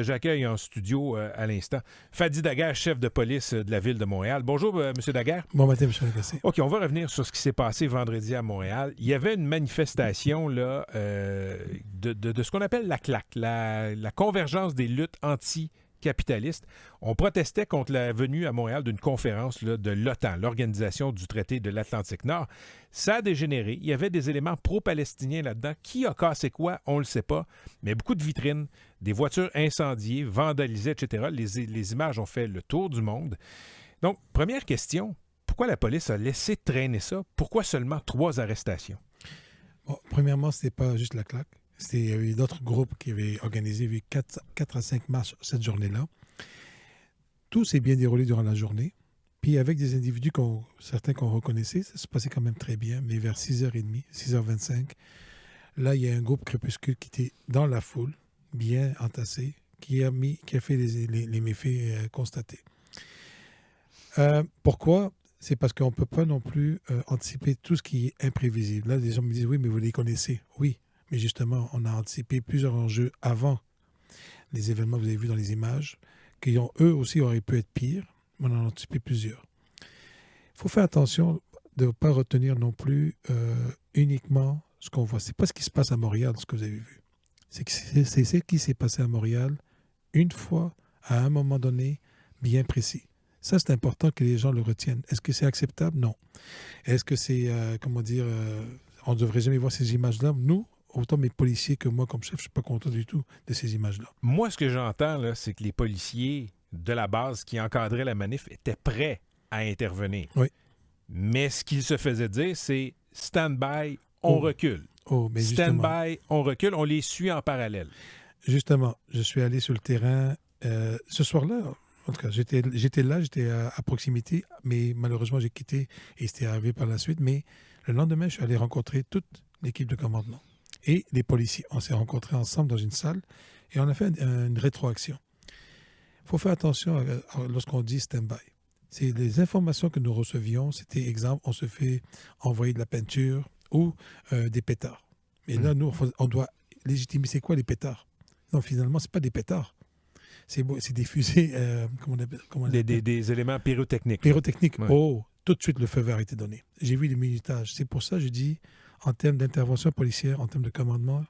J'accueille en studio à l'instant Fadi Daguerre, chef de police de la Ville de Montréal. Bonjour, M. Daguerre. Bon matin, M. Lagacé. OK, on va revenir sur ce qui s'est passé vendredi à Montréal. Il y avait une manifestation là, de ce qu'on appelle la CLAC, la convergence des luttes anti-capitalistes. On protestait contre la venue à Montréal d'une conférence là, de l'OTAN, l'Organisation du traité de l'Atlantique Nord. Ça a dégénéré. Il y avait des éléments pro-palestiniens là-dedans. Qui a cassé quoi, on ne le sait pas. Mais beaucoup de vitrines, des voitures incendiées, vandalisées, etc. Les images ont fait le tour du monde. Donc, première question, pourquoi la police a laissé traîner ça? Pourquoi seulement 3 arrestations? Bon, premièrement, ce n'était pas juste la CLAC. Il y avait d'autres groupes qui avaient organisé 4 à 5 marches cette journée-là. Tout s'est bien déroulé durant la journée. Puis avec des individus, certains qu'on reconnaissait, ça se passait quand même très bien. Mais vers 6h30, 6h25, là, il y a un groupe crépuscule qui était dans la foule, bien entassé, qui a fait les méfaits constatés. Pourquoi? C'est parce qu'on ne peut pas non plus anticiper tout ce qui est imprévisible. Là, les gens me disent, oui, mais vous les connaissez. Oui, mais justement, on a anticipé plusieurs enjeux avant les événements que vous avez vus dans les images, qui eux aussi auraient pu être pires, mais on en a anticipé plusieurs. Il faut faire attention de ne pas retenir non plus uniquement ce qu'on voit. Ce n'est pas ce qui se passe à Montréal, ce que vous avez vu. C'est ce qui s'est passé à Montréal une fois, à un moment donné, bien précis. Ça, c'est important que les gens le retiennent. Est-ce que c'est acceptable? Non. Est-ce que c'est, on ne devrait jamais voir ces images-là? Nous, autant mes policiers que moi, comme chef, je ne suis pas content du tout de ces images-là. Moi, ce que j'entends, là, c'est que les policiers de la base qui encadraient la manif étaient prêts à intervenir. Oui. Mais ce qu'ils se faisaient dire, c'est « stand-by, on recule ». Mais stand-by, on recule, on les suit en parallèle. Justement, je suis allé sur le terrain ce soir-là. En tout cas, j'étais là, j'étais à proximité, mais malheureusement, j'ai quitté et c'était arrivé par la suite. Mais le lendemain, je suis allé rencontrer toute l'équipe de commandement et les policiers. On s'est rencontrés ensemble dans une salle et on a fait une rétroaction. Il faut faire attention lorsqu'on dit stand-by. C'est les informations que nous recevions, c'était exemple, on se fait envoyer de la peinture ou des pétards. Mais là, nous, on doit légitimer, c'est quoi les pétards? Non, finalement, ce n'est pas des pétards. C'est des fusées, Des éléments pyrotechniques. Pyrotechniques. Ouais. Oh, tout de suite, le feu vert a été donné. J'ai vu les minutages. C'est pour ça que je dis, en termes d'intervention policière, en termes de commandement,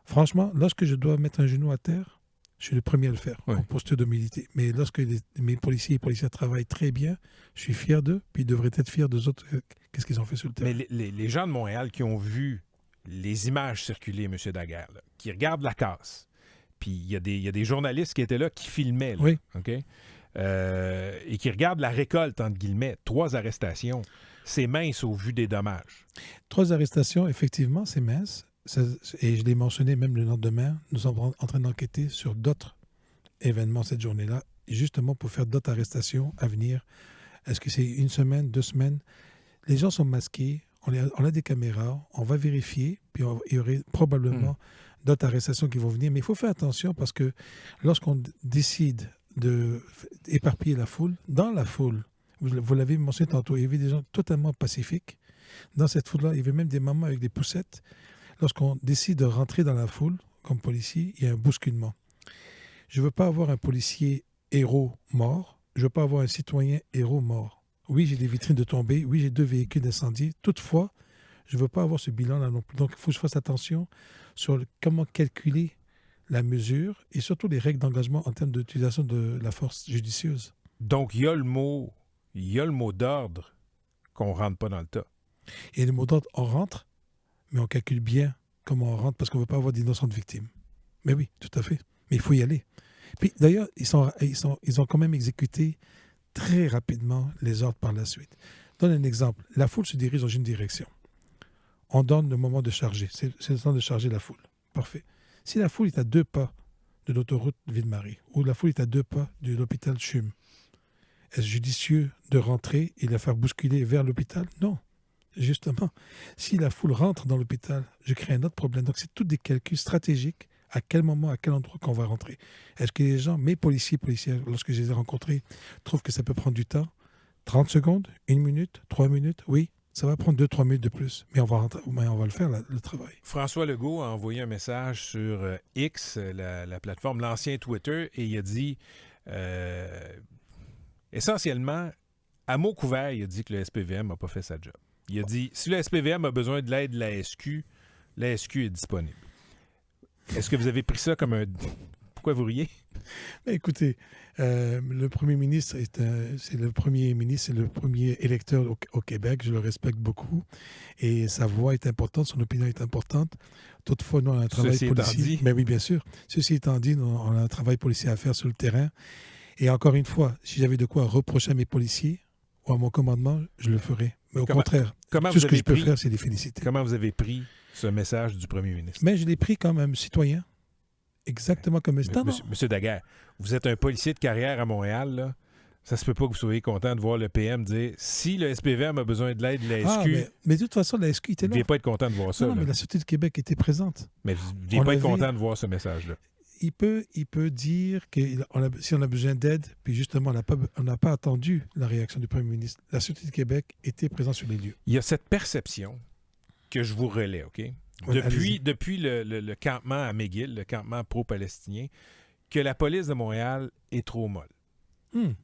franchement, lorsque je dois mettre un genou à terre, je suis le premier à le faire, en posture d'humilité. Mais lorsque mes policiers et policières travaillent très bien, je suis fier d'eux, puis ils devraient être fiers des autres. Qu'est-ce qu'ils ont fait sur le terrain? Mais les gens de Montréal qui ont vu les images circuler, M. Daguerre, là, qui regardent la casse, puis il y a des journalistes qui étaient là, qui filmaient, là, oui. OK? Et qui regardent la récolte, entre guillemets, 3 arrestations, c'est mince au vu des dommages. 3 arrestations, effectivement, c'est mince. Et je l'ai mentionné même le lendemain, nous sommes en train d'enquêter sur d'autres événements cette journée-là, justement pour faire d'autres arrestations à venir. Est-ce que c'est 1 semaine, 2 semaines? Les gens sont masqués, on a des caméras, on va vérifier, puis il y aurait probablement d'autres arrestations qui vont venir. Mais il faut faire attention parce que lorsqu'on décide d'éparpiller la foule, dans la foule, vous l'avez mentionné tantôt, il y avait des gens totalement pacifiques. Dans cette foule-là, il y avait même des mamans avec des poussettes. Lorsqu'on décide de rentrer dans la foule, comme policier, il y a un bousculement. Je ne veux pas avoir un policier héros mort. Je ne veux pas avoir un citoyen héros mort. Oui, j'ai des vitrines de tombées. Oui, j'ai 2 véhicules incendiés. Toutefois, je ne veux pas avoir ce bilan-là non plus. Donc, il faut que je fasse attention sur comment calculer la mesure et surtout les règles d'engagement en termes d'utilisation de la force judicieuse. Donc, il y a le mot d'ordre qu'on ne rentre pas dans le tas. Et le mot d'ordre, on rentre, mais on calcule bien comment on rentre parce qu'on ne veut pas avoir d'innocentes victimes. Mais oui, tout à fait. Mais il faut y aller. Puis d'ailleurs, ils ont quand même exécuté très rapidement les ordres par la suite. Je donne un exemple. La foule se dirige dans une direction. On donne le moment de charger. C'est le temps de charger la foule. Parfait. Si la foule est à 2 pas de l'autoroute Ville-Marie ou la foule est à 2 pas de l'hôpital CHUM, est-ce judicieux de rentrer et la faire bousculer vers l'hôpital? Non. Justement, si la foule rentre dans l'hôpital, je crée un autre problème. Donc, c'est tous des calculs stratégiques. À quel moment, à quel endroit qu'on va rentrer. Est-ce que les gens, mes policiers, policières, lorsque je les ai rencontrés, trouvent que ça peut prendre du temps? 30 secondes? 1 minute? 3 minutes? Oui, Ça va prendre 2-3 minutes de plus, mais on va le faire, le travail. François Legault a envoyé un message sur X, la plateforme, l'ancien Twitter, et il a dit, essentiellement, à mots couverts, il a dit que le SPVM n'a pas fait sa job. Il a dit, si le SPVM a besoin de l'aide de la SQ est disponible. Est-ce que vous avez pris ça comme un... Pourquoi vous riez? Écoutez, le premier ministre, c'est le premier électeur au Québec. Je le respecte beaucoup. Et sa voix est importante, son opinion est importante. Toutefois, nous, on a un travail policier. Mais oui, bien sûr. Ceci étant dit, on a un travail policier à faire sur le terrain. Et encore une fois, si j'avais de quoi reprocher à mes policiers ou à mon commandement, je le ferais. Mais au contraire, tout ce que je peux faire, c'est les féliciter. Comment vous avez pris ce message du premier ministre? Mais je l'ai pris comme un citoyen. Exactement comme Monsieur Daguerre, vous êtes un policier de carrière à Montréal, là. Ça se peut pas que vous soyez content de voir le PM dire si le SPVM a besoin de l'aide de la SQ. Mais de toute façon, la SQ était là. Vous ne deviez pas être content de voir ça. Non, mais la Sûreté du Québec était présente. Mais vous ne deviez pas être content de voir ce message-là. Il peut dire que si on a besoin d'aide, puis justement, on n'a pas attendu la réaction du premier ministre. La Sûreté du Québec était présente sur les lieux. Il y a cette perception que je vous relais, OK? Depuis le campement à McGill, le campement pro-palestinien, que la police de Montréal est trop molle.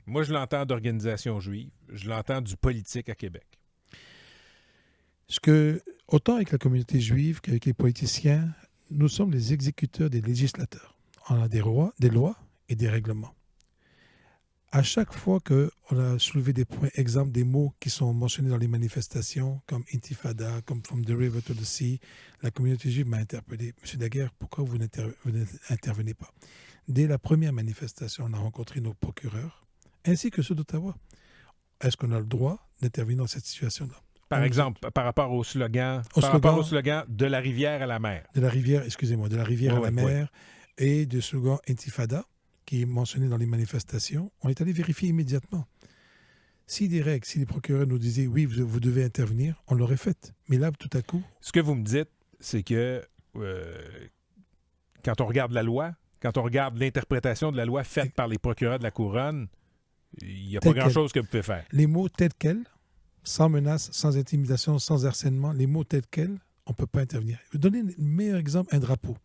Moi, je l'entends d'organisations juives, je l'entends du politique à Québec. Autant avec la communauté juive qu'avec les politiciens, nous sommes les exécuteurs des législateurs. On a des lois et des règlements. À chaque fois qu'on a soulevé des points, exemple des mots qui sont mentionnés dans les manifestations, comme Intifada, comme From the River to the Sea, la communauté juive m'a interpellé. Monsieur Daguerre, pourquoi vous n'intervenez pas? Dès la première manifestation, on a rencontré nos procureurs, ainsi que ceux d'Ottawa. Est-ce qu'on a le droit d'intervenir dans cette situation-là? Par exemple, par rapport au slogan de la rivière à la mer. De la rivière à la mer et du slogan Intifada, qui est mentionné dans les manifestations, on est allé vérifier immédiatement. Si les procureurs nous disaient « oui, vous devez intervenir », on l'aurait fait. Mais là, tout à coup... Ce que vous me dites, c'est que quand on regarde la loi, quand on regarde l'interprétation de la loi faite par les procureurs de la Couronne, il n'y a pas grand-chose que vous pouvez faire. Les mots tels quels, sans menace, sans intimidation, sans harcèlement, les mots tels quels, on ne peut pas intervenir. Je vais donner le meilleur exemple, un drapeau.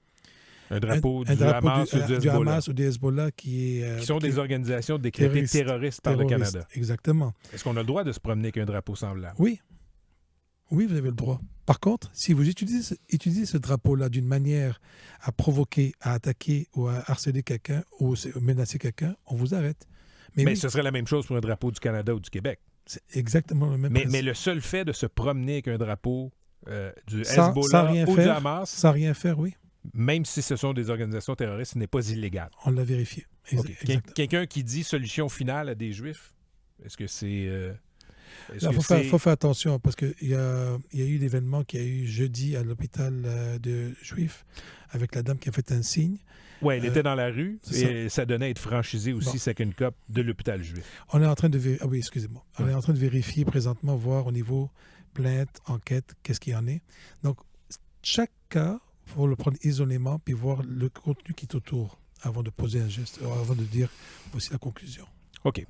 Un drapeau du Hamas ou du Hezbollah qui sont des organisations décrétées terroristes par le Canada. Exactement. Est-ce qu'on a le droit de se promener avec un drapeau semblable? Oui. Oui, vous avez le droit. Par contre, si vous utilisez ce drapeau-là d'une manière à provoquer, à attaquer ou à harceler quelqu'un ou menacer quelqu'un, on vous arrête. Mais ce serait la même chose pour un drapeau du Canada ou du Québec. C'est exactement le même principe. Mais le seul fait de se promener avec un drapeau du Hezbollah ou du Hamas... Sans rien faire, oui. Même si ce sont des organisations terroristes, ce n'est pas illégal. On l'a vérifié. Okay. Quelqu'un qui dit solution finale à des Juifs, est-ce que c'est... Il faut faire attention parce qu'il y a eu l'événement qu'il y a eu jeudi à l'hôpital de Juifs avec la dame qui a fait un signe. Oui, elle était dans la rue et ça donnait à être franchisé aussi, Second Cup, de l'hôpital juif. On est en train de On est en train de vérifier présentement, voir au niveau plainte, enquête, qu'est-ce qu'il y en est. Donc, chaque cas, il faut le prendre isolément puis voir le contenu qui est autour avant de poser un geste, avant de dire voici la conclusion. OK.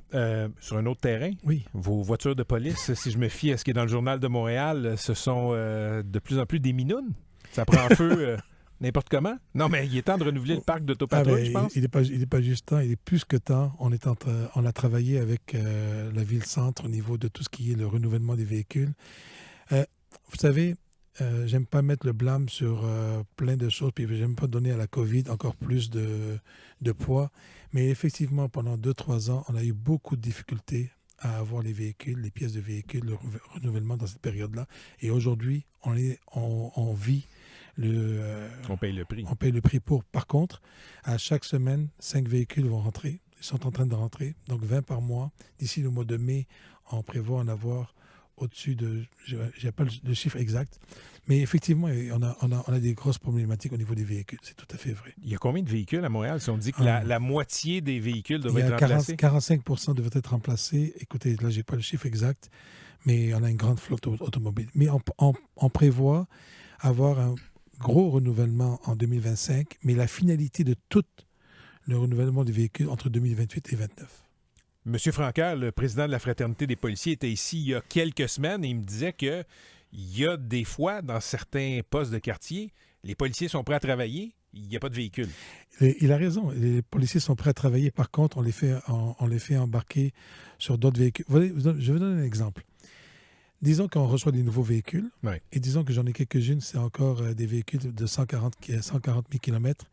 Sur un autre terrain, oui. Vos voitures de police, si je me fie à ce qui est dans le Journal de Montréal, ce sont de plus en plus des minounes. Ça prend feu n'importe comment. Non, mais il est temps de renouveler le parc d'autopatrouille, je pense. Il n'est pas juste temps, il est plus que temps. On a travaillé avec la Ville-Centre au niveau de tout ce qui est le renouvellement des véhicules. Vous savez, j'aime pas mettre le blâme sur plein de choses, puis j'aime pas donner à la COVID encore plus de poids. Mais effectivement, pendant 2-3 ans, on a eu beaucoup de difficultés à avoir les véhicules, les pièces de véhicules, le renouvellement dans cette période-là. Et aujourd'hui, on vit on paye le prix. On paye le prix pour. Par contre, à chaque semaine, 5 véhicules vont rentrer. Ils sont en train de rentrer. Donc 20 par mois. D'ici le mois de mai, on prévoit en avoir au-dessus de... Je n'ai pas le chiffre exact. Mais effectivement, on a des grosses problématiques au niveau des véhicules. C'est tout à fait vrai. Il y a combien de véhicules à Montréal? Si on dit que la moitié des véhicules doivent être remplacés? 45% devraient être remplacés. Écoutez, là, je n'ai pas le chiffre exact, mais on a une grande flotte automobile. Mais on prévoit avoir un gros renouvellement en 2025, mais la finalité de tout le renouvellement des véhicules entre 2028 et 2029. Monsieur Francaire, le président de la Fraternité des policiers, était ici il y a quelques semaines et il me disait que il y a des fois, dans certains postes de quartier, les policiers sont prêts à travailler, il n'y a pas de véhicule. Il a raison. Les policiers sont prêts à travailler. Par contre, on les fait embarquer sur d'autres véhicules. Je vais vous donner un exemple. Disons qu'on reçoit des nouveaux véhicules, Ouais. et disons que j'en ai quelques-unes, c'est encore des véhicules de 140 000 km.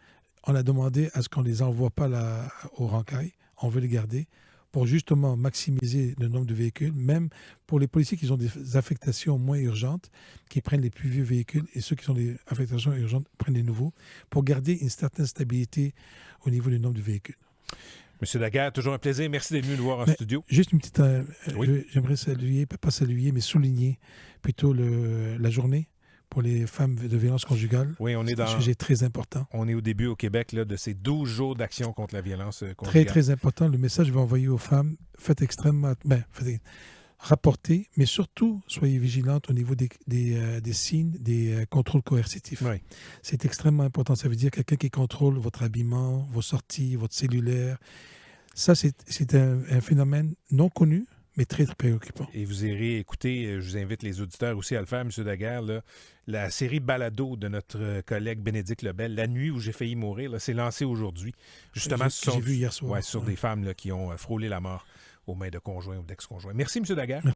On a demandé à ce qu'on ne les envoie pas au Rancaille. On veut les garder pour justement maximiser le nombre de véhicules, même pour les policiers qui ont des affectations moins urgentes, qui prennent les plus vieux véhicules, et ceux qui ont des affectations urgentes prennent les nouveaux, pour garder une certaine stabilité au niveau du nombre de véhicules. Monsieur Daguerre, toujours un plaisir. Merci d'être venu nous voir en Mais studio. juste une petite... Oui. J'aimerais saluer, pas saluer, mais souligner plutôt la journée pour les femmes de violence conjugale. Oui, C'est un sujet très important. On est au début au Québec là, de ces 12 jours d'action contre la violence Très, conjugale. très important. Le message que je vais envoyer aux femmes, rapportez, mais surtout, soyez vigilantes au niveau des signes, des contrôles coercitifs. Oui. C'est extrêmement important. Ça veut dire quelqu'un qui contrôle votre habillement, vos sorties, votre cellulaire. Ça, c'est un phénomène non connu, mais très, très préoccupant. Et vous irez écouter, je vous invite les auditeurs aussi à le faire, M. Daguerre, là, la série Balado de notre collègue Bénédicte Lebel, La nuit où j'ai failli mourir, là, c'est lancé aujourd'hui. Justement, J'ai vu hier soir. sur des femmes là, qui ont frôlé la mort aux mains de conjoints ou d'ex-conjoints. Merci, M. Daguerre.